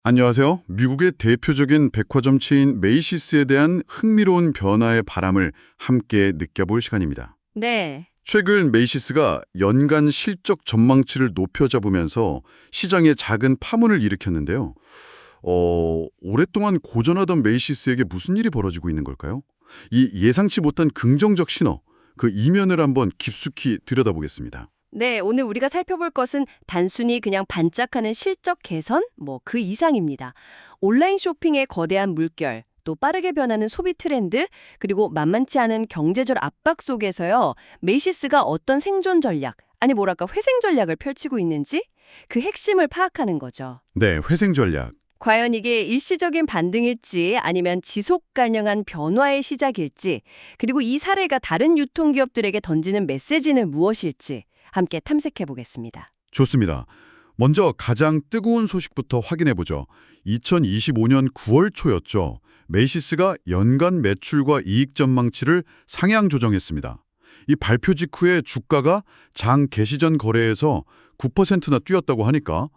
안녕하세요. 미국의 대표적인 백화점 체인 메이시스에 대한 흥미로운 변화의 바람을 함께 느껴볼 시간입니다. 네, 최근 메이시스가 연간 실적 전망치를 높여 잡으면서 시장에 작은 파문을 일으켰는데요. 오랫동안 고전하던 메이시스에게 무슨 일이 벌어지고 있는 걸까요? 이 예상치 못한 긍정적 신호, 그 이면을 한번 깊숙이 들여다보겠습니다. 네, 오늘 우리가 살펴볼 것은 단순히 그냥 반짝하는 실적 개선? 그 이상입니다. 온라인 쇼핑의 거대한 물결, 또 빠르게 변하는 소비 트렌드, 그리고 만만치 않은 경제적 압박 속에서요, 메이시스가 어떤 생존 전략, 아니 뭐랄까 회생 전략을 펼치고 있는지 그 핵심을 파악하는 거죠. 네, 회생 전략. 과연 이게 일시적인 반등일지 아니면 지속 가능한 변화의 시작일지, 그리고 이 사례가 다른 유통기업들에게 던지는 메시지는 무엇일지 함께 탐색해 보겠습니다. 좋습니다. 먼저 가장 뜨거운 소식부터 확인해보죠. 2025년 9월 초였죠. 메이시스가 연간 매출과 이익 전망치를 상향 조정했습니다. 이 발표 직후에 주가가 장 개시 전 거래에서 9%나 뛰었다고 하니까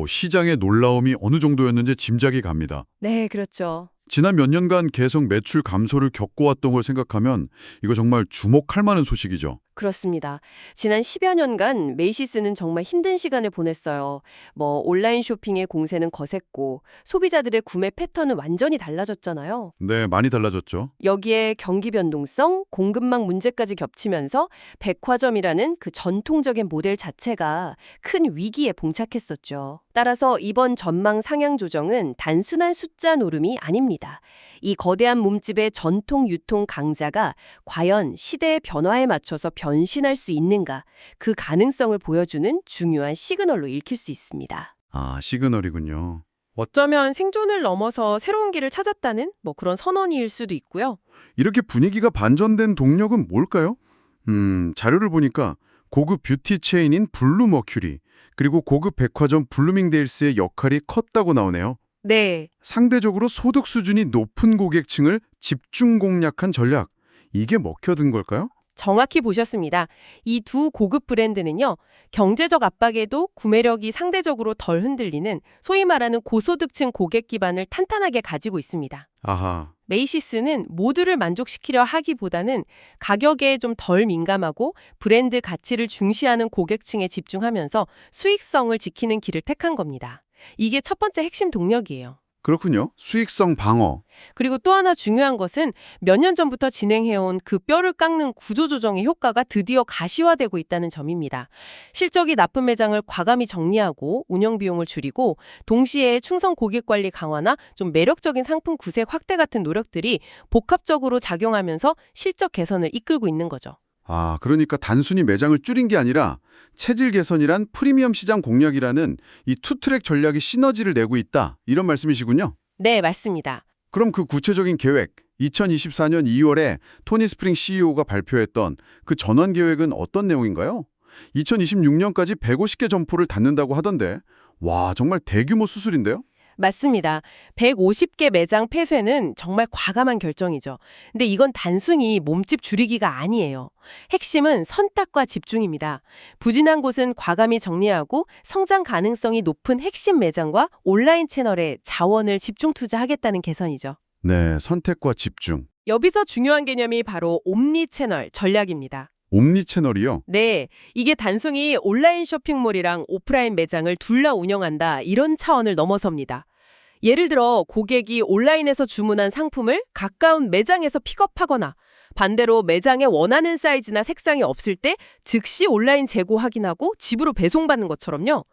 시장의 놀라움이 어느 정도였는지 짐작이 갑니다. 네, 그렇죠. 지난 몇 년간 계속 매출 감소를 겪어왔던 걸 생각하면 이거 정말 주목할 만한 소식이죠. 그렇습니다. 지난 10여 년간 메이시스는 정말 힘든 시간을 보냈어요. 온라인 쇼핑의 공세는 거셌고 소비자들의 구매 패턴은 완전히 달라졌잖아요. 네, 많이 달라졌죠. 여기에 경기 변동성, 공급망 문제까지 겹치면서 백화점이라는 그 전통적인 모델 자체가 큰 위기에 봉착했었죠. 따라서 이번 전망 상향 조정은 단순한 숫자 노름이 아닙니다. 이 거대한 몸집의 전통 유통 강자가 과연 시대의 변화에 맞춰서 변신할 수 있는가, 그 가능성을 보여주는 중요한 시그널로 읽힐 수 있습니다. 아, 시그널이군요. 어쩌면 생존을 넘어서 새로운 길을 찾았다는 그런 선언일 수도 있고요. 이렇게 분위기가 반전된 동력은 뭘까요? 자료를 보니까 고급 뷰티 체인인 블루 머큐리, 그리고 고급 백화점 블루밍데일스의 역할이 컸다고 나오네요. 네. 상대적으로 소득 수준이 높은 고객층을 집중 공략한 전략, 이게 먹혀든 걸까요? 정확히 보셨습니다. 이 두 고급 브랜드는요, 경제적 압박에도 구매력이 상대적으로 덜 흔들리는 소위 말하는 고소득층 고객 기반을 탄탄하게 가지고 있습니다. 아하, 메이시스는 모두를 만족시키려 하기보다는 가격에 좀 덜 민감하고 브랜드 가치를 중시하는 고객층에 집중하면서 수익성을 지키는 길을 택한 겁니다. 이게 첫 번째 핵심 동력이에요. 그렇군요. 수익성 방어. 그리고 또 하나 중요한 것은 몇 년 전부터 진행해온 그 뼈를 깎는 구조조정의 효과가 드디어 가시화되고 있다는 점입니다. 실적이 나쁜 매장을 과감히 정리하고 운영 비용을 줄이고 동시에 충성 고객 관리 강화나 좀 매력적인 상품 구색 확대 같은 노력들이 복합적으로 작용하면서 실적 개선을 이끌고 있는 거죠. 아, 그러니까 단순히 매장을 줄인 게 아니라 체질 개선이란 프리미엄 시장 공략이라는 이 투트랙 전략이 시너지를 내고 있다. 이런 말씀이시군요. 네, 맞습니다. 그럼 그 구체적인 계획, 2024년 2월에 토니 스프링 CEO가 발표했던 그 전환 계획은 어떤 내용인가요? 2026년까지 150개 점포를 닫는다고 하던데, 와, 정말 대규모 수술인데요? 맞습니다. 150개 매장 폐쇄는 정말 과감한 결정이죠. 근데 이건 단순히 몸집 줄이기가 아니에요. 핵심은 선택과 집중입니다. 부진한 곳은 과감히 정리하고 성장 가능성이 높은 핵심 매장과 온라인 채널에 자원을 집중 투자하겠다는 개선이죠. 네, 선택과 집중. 여기서 중요한 개념이 바로 옴니 채널 전략입니다. 옴니 채널이요? 네, 이게 단순히 온라인 쇼핑몰이랑 오프라인 매장을 둘러 운영한다 이런 차원을 넘어섭니다. 예를 들어 고객이 온라인에서 주문한 상품을 가까운 매장에서 픽업하거나 반대로 매장에 원하는 사이즈나 색상이 없을 때 즉시 온라인 재고 확인하고 집으로 배송받는 것처럼요.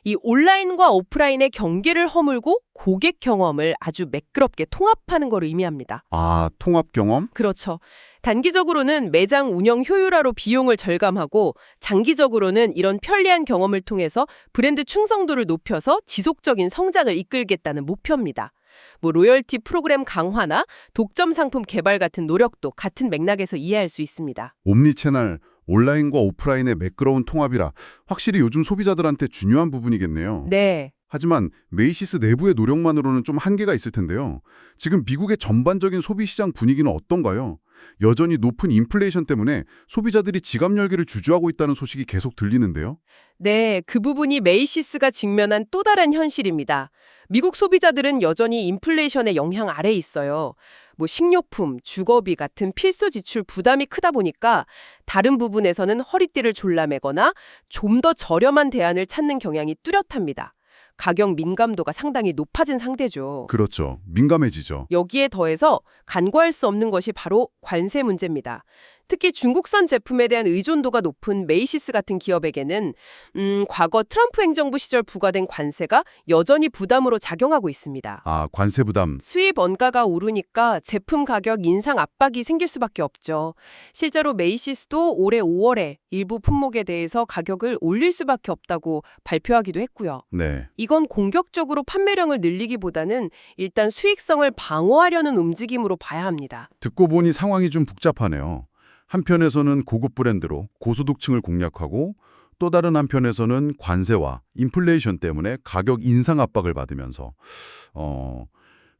이 온라인과 오프라인의 경계를 허물고 고객 경험을 아주 매끄럽게 통합하는 걸 의미합니다. 아, 통합 경험? 그렇죠. 단기적으로는 매장 운영 효율화로 비용을 절감하고 장기적으로는 이런 편리한 경험을 통해서 브랜드 충성도를 높여서 지속적인 성장을 이끌겠다는 목표입니다. 로열티 프로그램 강화나 독점 상품 개발 같은 노력도 같은 맥락에서 이해할 수 있습니다. 옴니 채널, 온라인과 오프라인의 매끄러운 통합이라 확실히 요즘 소비자들한테 중요한 부분이겠네요. 네. 하지만 메이시스 내부의 노력만으로는 좀 한계가 있을 텐데요. 지금 미국의 전반적인 소비 시장 분위기는 어떤가요? 여전히 높은 인플레이션 때문에 소비자들이 지갑 열기를 주저하고 있다는 소식이 계속 들리는데요. 네, 그 부분이 메이시스가 직면한 또 다른 현실입니다. 미국 소비자들은 여전히 인플레이션의 영향 아래에 있어요. 식료품, 주거비 같은 필수 지출 부담이 크다 보니까 다른 부분에서는 허리띠를 졸라매거나 좀 더 저렴한 대안을 찾는 경향이 뚜렷합니다. 가격 민감도가 상당히 높아진 상태죠. 그렇죠. 민감해지죠. 여기에 더해서 간과할 수 없는 것이 바로 관세 문제입니다. 특히 중국산 제품에 대한 의존도가 높은 메이시스 같은 기업에게는 과거 트럼프 행정부 시절 부과된 관세가 여전히 부담으로 작용하고 있습니다. 아, 관세 부담. 수입 원가가 오르니까 제품 가격 인상 압박이 생길 수밖에 없죠. 실제로 메이시스도 올해 5월에 일부 품목에 대해서 가격을 올릴 수밖에 없다고 발표하기도 했고요. 네. 이건 공격적으로 판매량을 늘리기보다는 일단 수익성을 방어하려는 움직임으로 봐야 합니다. 듣고 보니 상황이 좀 복잡하네요. 한편에서는 고급 브랜드로 고소득층을 공략하고 또 다른 한편에서는 관세와 인플레이션 때문에 가격 인상 압박을 받으면서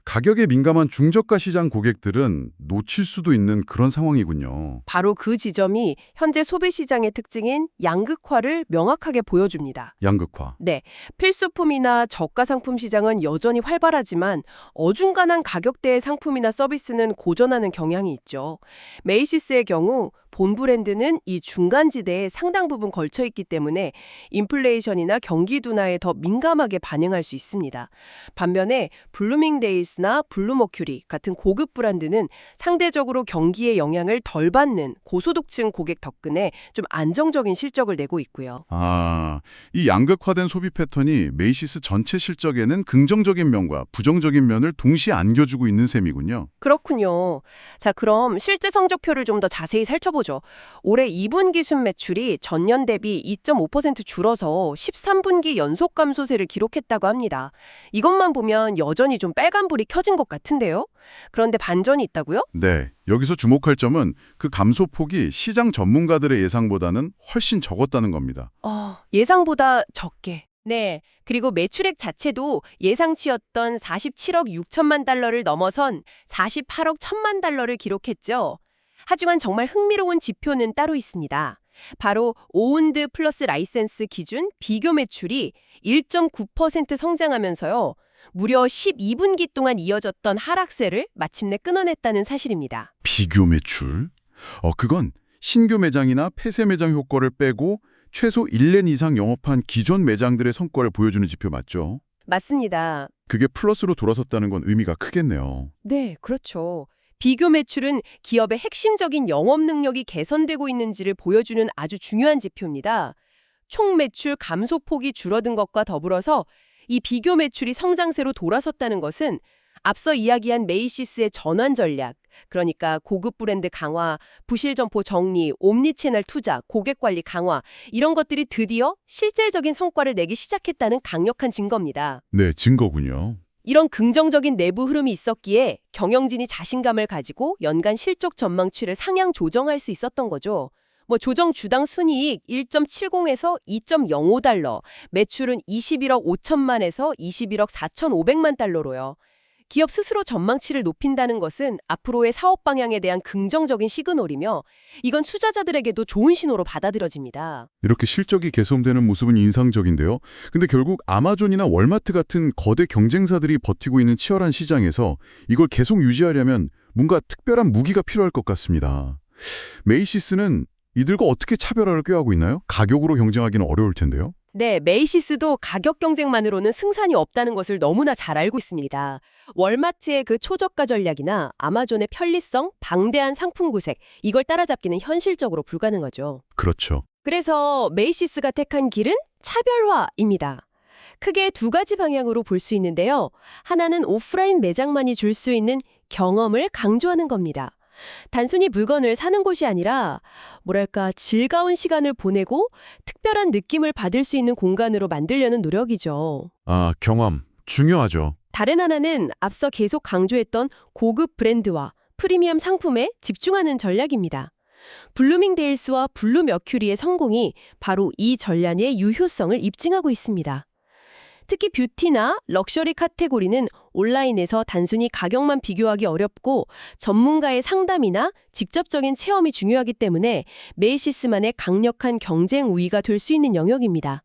가격에 민감한 중저가 시장 고객들은 놓칠 수도 있는 그런 상황이군요. 바로 그 지점이 현재 소비 시장의 특징인 양극화를 명확하게 보여줍니다. 양극화. 네, 필수품이나 저가 상품 시장은 여전히 활발하지만 어중간한 가격대의 상품이나 서비스는 고전하는 경향이 있죠. 메이시스의 경우 본 브랜드는 이 중간지대에 상당 부분 걸쳐 있기 때문에 인플레이션이나 경기 둔화에 더 민감하게 반응할 수 있습니다. 반면에 블루밍데일스나 블루머큐리 같은 고급 브랜드는 상대적으로 경기의 영향을 덜 받는 고소득층 고객 덕분에 좀 안정적인 실적을 내고 있고요. 아, 이 양극화된 소비 패턴이 메이시스 전체 실적에는 긍정적인 면과 부정적인 면을 동시에 안겨주고 있는 셈이군요. 그렇군요. 자, 그럼 실제 성적표를 좀 더 자세히 살펴보죠. 올해 2분기 순매출이 전년 대비 2.5% 줄어서 13분기 연속 감소세를 기록했다고 합니다. 이것만 보면 여전히 좀 빨간불이 켜진 것 같은데요? 그런데 반전이 있다고요? 네, 여기서 주목할 점은 그 감소폭이 시장 전문가들의 예상보다는 훨씬 적었다는 겁니다. 예상보다 적게. 네, 그리고 매출액 자체도 예상치였던 47억 6천만 달러를 넘어선 48억 1천만 달러를 기록했죠. 하지만 정말 흥미로운 지표는 따로 있습니다. 바로 오운드 플러스 라이센스 기준 비교 매출이 1.9% 성장하면서요. 무려 12분기 동안 이어졌던 하락세를 마침내 끊어냈다는 사실입니다. 비교 매출? 그건 신규 매장이나 폐쇄 매장 효과를 빼고 최소 1년 이상 영업한 기존 매장들의 성과를 보여주는 지표 맞죠? 맞습니다. 그게 플러스로 돌아섰다는 건 의미가 크겠네요. 네, 그렇죠. 비교 매출은 기업의 핵심적인 영업 능력이 개선되고 있는지를 보여주는 아주 중요한 지표입니다. 총 매출 감소폭이 줄어든 것과 더불어서 이 비교 매출이 성장세로 돌아섰다는 것은 앞서 이야기한 메이시스의 전환 전략, 그러니까 고급 브랜드 강화, 부실 점포 정리, 옴니채널 투자, 고객 관리 강화, 이런 것들이 드디어 실질적인 성과를 내기 시작했다는 강력한 증거입니다. 네, 증거군요. 이런 긍정적인 내부 흐름이 있었기에 경영진이 자신감을 가지고 연간 실적 전망치를 상향 조정할 수 있었던 거죠. 조정 주당 순이익 1.70에서 2.05달러, 매출은 21억 5천만에서 21억 4,500만 달러로요. 기업 스스로 전망치를 높인다는 것은 앞으로의 사업 방향에 대한 긍정적인 시그널이며 이건 투자자들에게도 좋은 신호로 받아들여집니다. 이렇게 실적이 개선되는 모습은 인상적인데요. 근데 결국 아마존이나 월마트 같은 거대 경쟁사들이 버티고 있는 치열한 시장에서 이걸 계속 유지하려면 뭔가 특별한 무기가 필요할 것 같습니다. 메이시스는 이들과 어떻게 차별화를 꾀하고 있나요? 가격으로 경쟁하기는 어려울 텐데요. 네, 메이시스도 가격 경쟁만으로는 승산이 없다는 것을 너무나 잘 알고 있습니다. 월마트의 그 초저가 전략이나 아마존의 편리성, 방대한 상품 구색, 이걸 따라잡기는 현실적으로 불가능하죠. 그렇죠. 그래서 메이시스가 택한 길은 차별화입니다. 크게 두 가지 방향으로 볼 수 있는데요. 하나는 오프라인 매장만이 줄 수 있는 경험을 강조하는 겁니다. 단순히 물건을 사는 곳이 아니라 즐거운 시간을 보내고 특별한 느낌을 받을 수 있는 공간으로 만들려는 노력이죠. 아, 경험. 중요하죠. 다른 하나는 앞서 계속 강조했던 고급 브랜드와 프리미엄 상품에 집중하는 전략입니다. 블루밍데일스와 블루머큐리의 성공이 바로 이 전략의 유효성을 입증하고 있습니다. 특히 뷰티나 럭셔리 카테고리는 온라인에서 단순히 가격만 비교하기 어렵고 전문가의 상담이나 직접적인 체험이 중요하기 때문에 메이시스만의 강력한 경쟁 우위가 될 수 있는 영역입니다.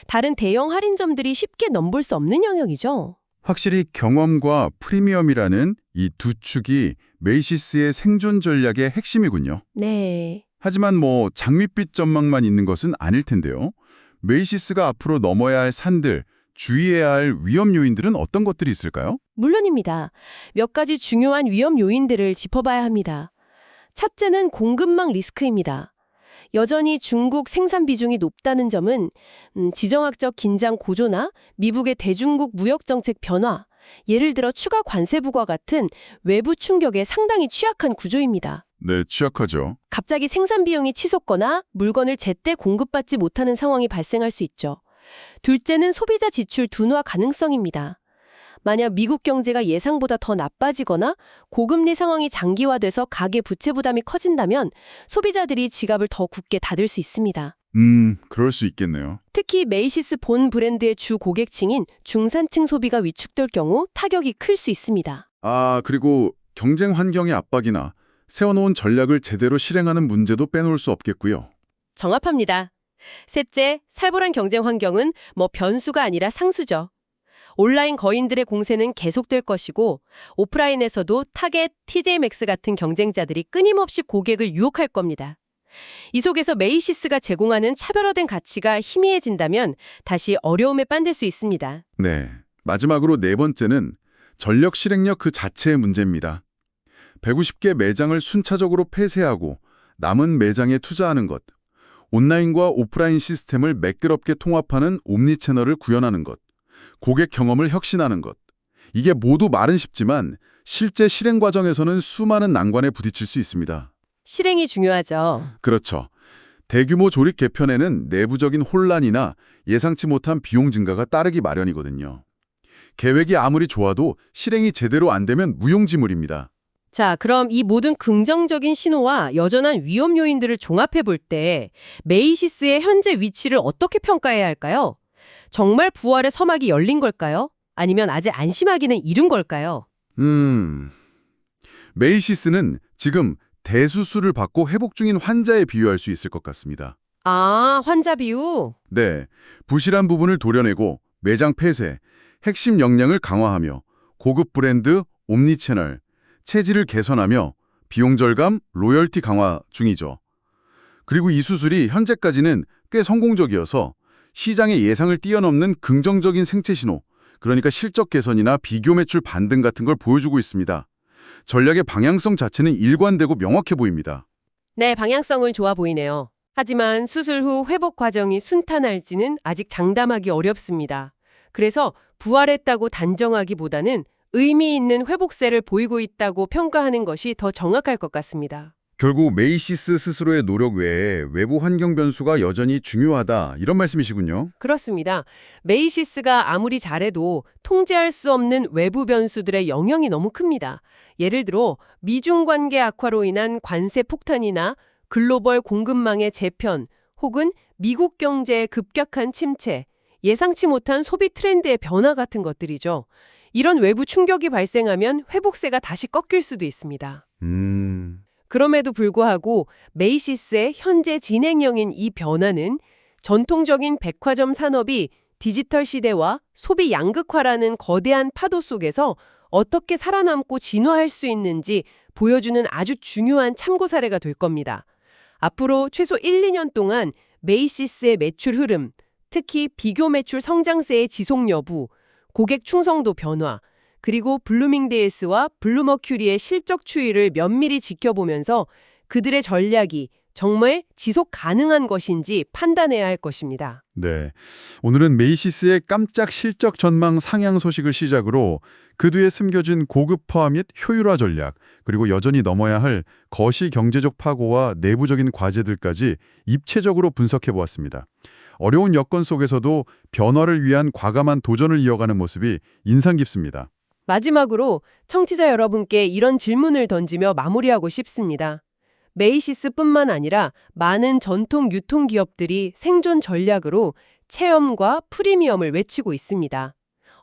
다른 대형 할인점들이 쉽게 넘볼 수 없는 영역이죠. 확실히 경험과 프리미엄이라는 이 두 축이 메이시스의 생존 전략의 핵심이군요. 네. 하지만 장밋빛 전망만 있는 것은 아닐 텐데요. 메이시스가 앞으로 넘어야 할 산들, 주의해야 할 위험 요인들은 어떤 것들이 있을까요? 물론입니다. 몇 가지 중요한 위험 요인들을 짚어봐야 합니다. 첫째는 공급망 리스크입니다. 여전히 중국 생산 비중이 높다는 점은 지정학적 긴장 고조나 미국의 대중국 무역 정책 변화, 예를 들어 추가 관세 부과 같은 외부 충격에 상당히 취약한 구조입니다. 네, 취약하죠. 갑자기 생산 비용이 치솟거나 물건을 제때 공급받지 못하는 상황이 발생할 수 있죠. 둘째는 소비자 지출 둔화 가능성입니다. 만약 미국 경제가 예상보다 더 나빠지거나 고금리 상황이 장기화돼서 가계 부채 부담이 커진다면 소비자들이 지갑을 더 굳게 닫을 수 있습니다. 그럴 수 있겠네요. 특히 메이시스 본 브랜드의 주 고객층인 중산층 소비가 위축될 경우 타격이 클 수 있습니다. 그리고 경쟁 환경의 압박이나 세워놓은 전략을 제대로 실행하는 문제도 빼놓을 수 없겠고요. 정합합니다. 셋째, 살벌한 경쟁 환경은 변수가 아니라 상수죠. 온라인 거인들의 공세는 계속될 것이고 오프라인에서도 타겟, TJ맥스 같은 경쟁자들이 끊임없이 고객을 유혹할 겁니다. 이 속에서 메이시스가 제공하는 차별화된 가치가 희미해진다면 다시 어려움에 빠질 수 있습니다. 네. 마지막으로 네 번째는 전력 실행력 그 자체의 문제입니다. 150개 매장을 순차적으로 폐쇄하고 남은 매장에 투자하는 것, 온라인과 오프라인 시스템을 매끄럽게 통합하는 옴니채널을 구현하는 것, 고객 경험을 혁신하는 것. 이게 모두 말은 쉽지만 실제 실행 과정에서는 수많은 난관에 부딪힐 수 있습니다. 실행이 중요하죠. 그렇죠. 대규모 조립 개편에는 내부적인 혼란이나 예상치 못한 비용 증가가 따르기 마련이거든요. 계획이 아무리 좋아도 실행이 제대로 안 되면 무용지물입니다. 자, 그럼 이 모든 긍정적인 신호와 여전한 위험 요인들을 종합해 볼 때 메이시스의 현재 위치를 어떻게 평가해야 할까요? 정말 부활의 서막이 열린 걸까요? 아니면 아직 안심하기는 이른 걸까요? 메이시스는 지금 대수술을 받고 회복 중인 환자에 비유할 수 있을 것 같습니다. 환자 비유? 네, 부실한 부분을 도려내고 매장 폐쇄, 핵심 역량을 강화하며 고급 브랜드, 옴니채널, 체질을 개선하며 비용 절감, 로열티 강화 중이죠. 그리고 이 수술이 현재까지는 꽤 성공적이어서 시장의 예상을 뛰어넘는 긍정적인 생체 신호, 그러니까 실적 개선이나 비교 매출 반등 같은 걸 보여주고 있습니다. 전략의 방향성 자체는 일관되고 명확해 보입니다. 네, 방향성은 좋아 보이네요. 하지만 수술 후 회복 과정이 순탄할지는 아직 장담하기 어렵습니다. 그래서 부활했다고 단정하기보다는 의미 있는 회복세를 보이고 있다고 평가하는 것이 더 정확할 것 같습니다. 결국 메이시스 스스로의 노력 외에 외부 환경 변수가 여전히 중요하다, 이런 말씀이시군요. 그렇습니다. 메이시스가 아무리 잘해도 통제할 수 없는 외부 변수들의 영향이 너무 큽니다. 예를 들어 미중 관계 악화로 인한 관세 폭탄이나 글로벌 공급망의 재편, 혹은 미국 경제의 급격한 침체, 예상치 못한 소비 트렌드의 변화 같은 것들이죠. 이런 외부 충격이 발생하면 회복세가 다시 꺾일 수도 있습니다. 그럼에도 불구하고 메이시스의 현재 진행형인 이 변화는 전통적인 백화점 산업이 디지털 시대와 소비 양극화라는 거대한 파도 속에서 어떻게 살아남고 진화할 수 있는지 보여주는 아주 중요한 참고 사례가 될 겁니다. 앞으로 최소 1, 2년 동안 메이시스의 매출 흐름, 특히 비교 매출 성장세의 지속 여부, 고객 충성도 변화, 그리고 블루밍데일스와 블루머큐리의 실적 추이를 면밀히 지켜보면서 그들의 전략이 정말 지속 가능한 것인지 판단해야 할 것입니다. 네, 오늘은 메이시스의 깜짝 실적 전망 상향 소식을 시작으로 그 뒤에 숨겨진 고급화 및 효율화 전략, 그리고 여전히 넘어야 할 거시 경제적 파고와 내부적인 과제들까지 입체적으로 분석해 보았습니다. 어려운 여건 속에서도 변화를 위한 과감한 도전을 이어가는 모습이 인상 깊습니다. 마지막으로 청취자 여러분께 이런 질문을 던지며 마무리하고 싶습니다. 메이시스뿐만 아니라 많은 전통 유통기업들이 생존 전략으로 체험과 프리미엄을 외치고 있습니다.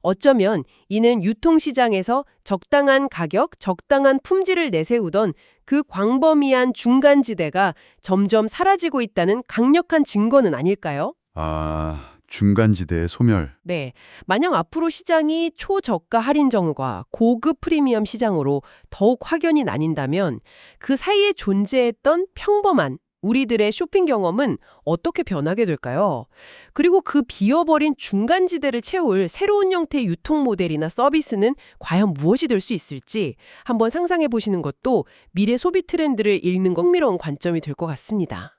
어쩌면 이는 유통시장에서 적당한 가격, 적당한 품질을 내세우던 그 광범위한 중간지대가 점점 사라지고 있다는 강력한 증거는 아닐까요? 아, 중간지대의 소멸. 네. 만약 앞으로 시장이 초저가 할인 정과 고급 프리미엄 시장으로 더욱 확연히 나뉜다면 그 사이에 존재했던 평범한 우리들의 쇼핑 경험은 어떻게 변하게 될까요? 그리고 그 비어버린 중간지대를 채울 새로운 형태의 유통 모델이나 서비스는 과연 무엇이 될 수 있을지 한번 상상해 보시는 것도 미래 소비 트렌드를 읽는 흥미로운 관점이 될 것 같습니다.